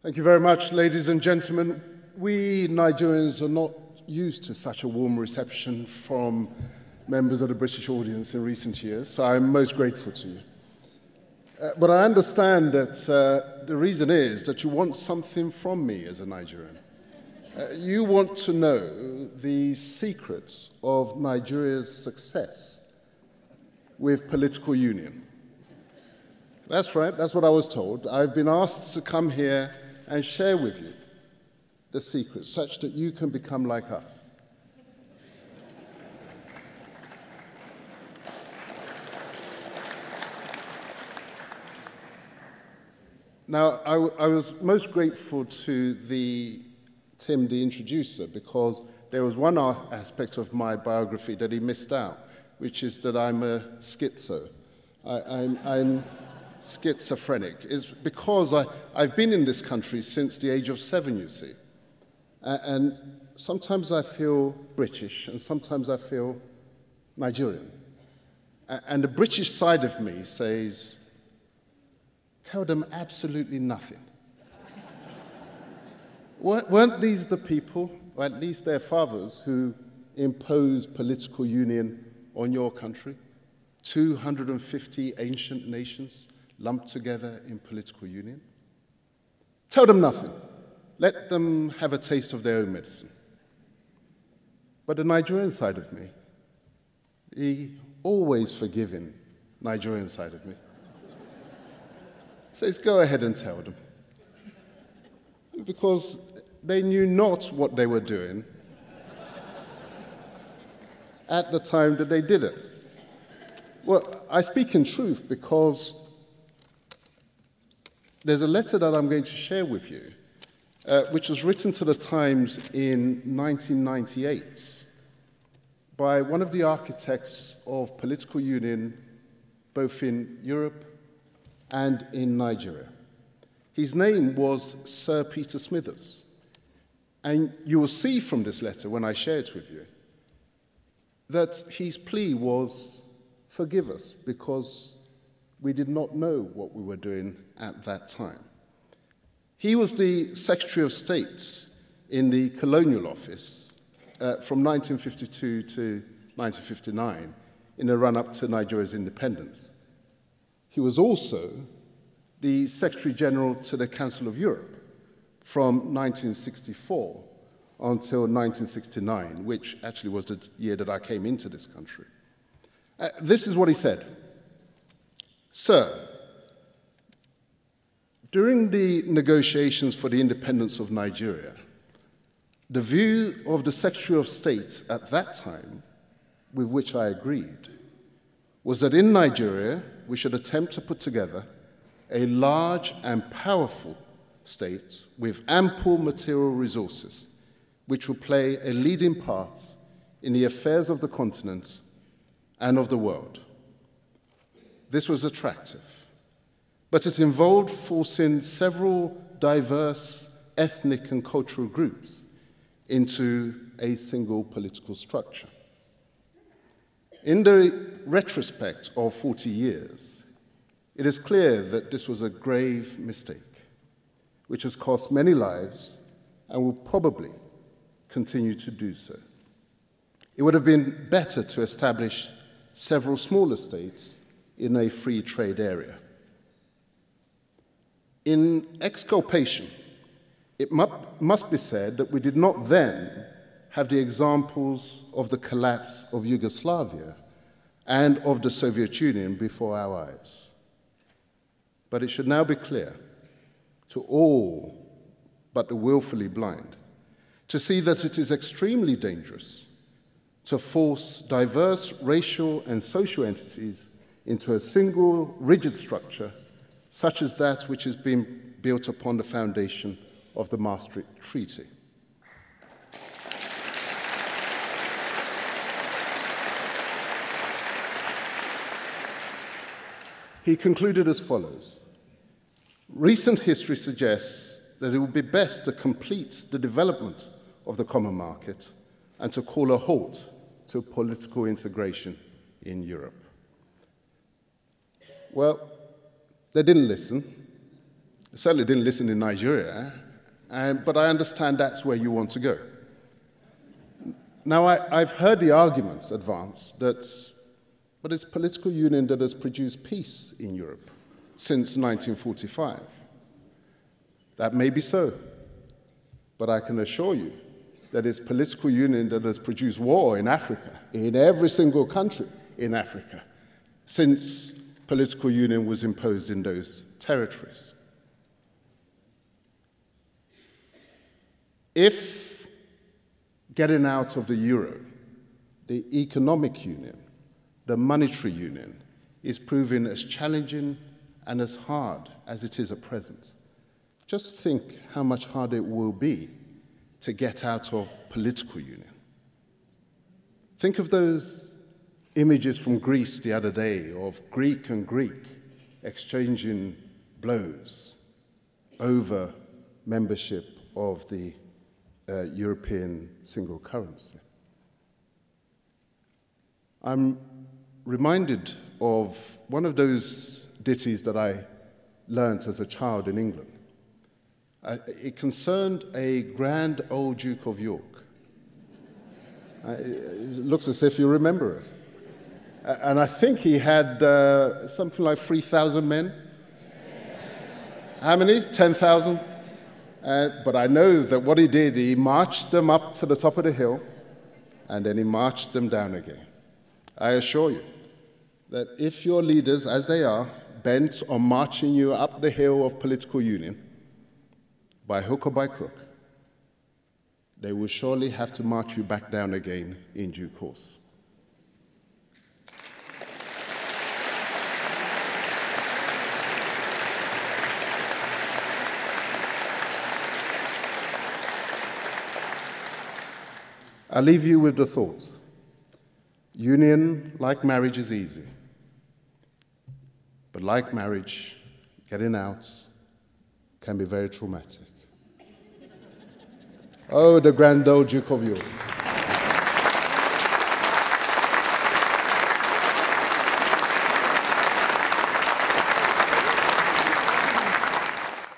Thank you very much, ladies and gentlemen. We Nigerians are not used to such a warm reception from members of the British audience in recent years, so I'm most grateful to you. But I understand that the reason is that you want something from me as a Nigerian. You want to know the secrets of Nigeria's success with political union. That's right, that's what I was told. I've been asked to come here and share with you the secrets such that you can become like us. Now, I was most grateful to Tim, the introducer, because there was one aspect of my biography that he missed out, which is that I'm a schizo. I'm schizophrenic. It's because I've been in this country since the age of 7, you see. And sometimes I feel British, and sometimes I feel Nigerian. And the British side of me says, tell them absolutely nothing. Weren't these the people, or at least their fathers, who imposed political union on your country? 250 ancient nations lumped together in political union? Tell them nothing. Let them have a taste of their own medicine. But the Nigerian side of me, the always forgiving Nigerian side of me, says, go ahead and tell them. Because they knew not what they were doing at the time that they did it. Well, I speak in truth because there's a letter that I'm going to share with you, which was written to the Times in 1998 by one of the architects of political union, both in Europe and in Nigeria. His name was Sir Peter Smithers. And you will see from this letter, when I share it with you, that his plea was, forgive us, because we did not know what we were doing at that time. He was the Secretary of State in the Colonial Office from 1952 to 1959, in the run-up to Nigeria's independence. He was also the Secretary General to the Council of Europe from 1964 until 1969, which actually was the year that I came into this country. This is what he said. Sir, during the negotiations for the independence of Nigeria, the view of the Secretary of State at that time, with which I agreed, was that in Nigeria we should attempt to put together a large and powerful state with ample material resources, which would play a leading part in the affairs of the continent and of the world. This was attractive, but it involved forcing several diverse ethnic and cultural groups into a single political structure. In the retrospect of 40 years, it is clear that this was a grave mistake, which has cost many lives and will probably continue to do so. It would have been better to establish several smaller states in a free trade area. In exculpation, it must be said that we did not then have the examples of the collapse of Yugoslavia and of the Soviet Union before our eyes. But it should now be clear to all but the willfully blind to see that it is extremely dangerous to force diverse racial and social entities into a single rigid structure such as that which has been built upon the foundation of the Maastricht Treaty. He concluded as follows: recent history suggests that it would be best to complete the development of the common market and to call a halt to political integration in Europe. Well, they didn't listen. certainly didn't listen in Nigeria, but I understand that's where you want to go. Now, I've heard the arguments advanced that, but it's political union that has produced peace in Europe since 1945. That may be so, but I can assure you that it's political union that has produced war in Africa, in every single country in Africa, since political union was imposed in those territories. If getting out of the euro, the economic union, the monetary union, is proving as challenging and as hard as it is at present, just think how much harder it will be to get out of political union. Think of those images from Greece the other day of Greek and Greek exchanging blows over membership of the European single currency. I'm reminded of one of those ditties that I learnt as a child in England. It concerned a grand old Duke of York. It looks as if you remember it. And I think he had something like 3,000 men. How many? 10,000? But I know that what he did, he marched them up to the top of the hill, and then he marched them down again. I assure you that if your leaders, as they are, bent on marching you up the hill of political union, by hook or by crook, they will surely have to march you back down again in due course. I leave you with the thought: union, like marriage, is easy. But like marriage, getting out can be very traumatic. Oh, the grand old Duke of York.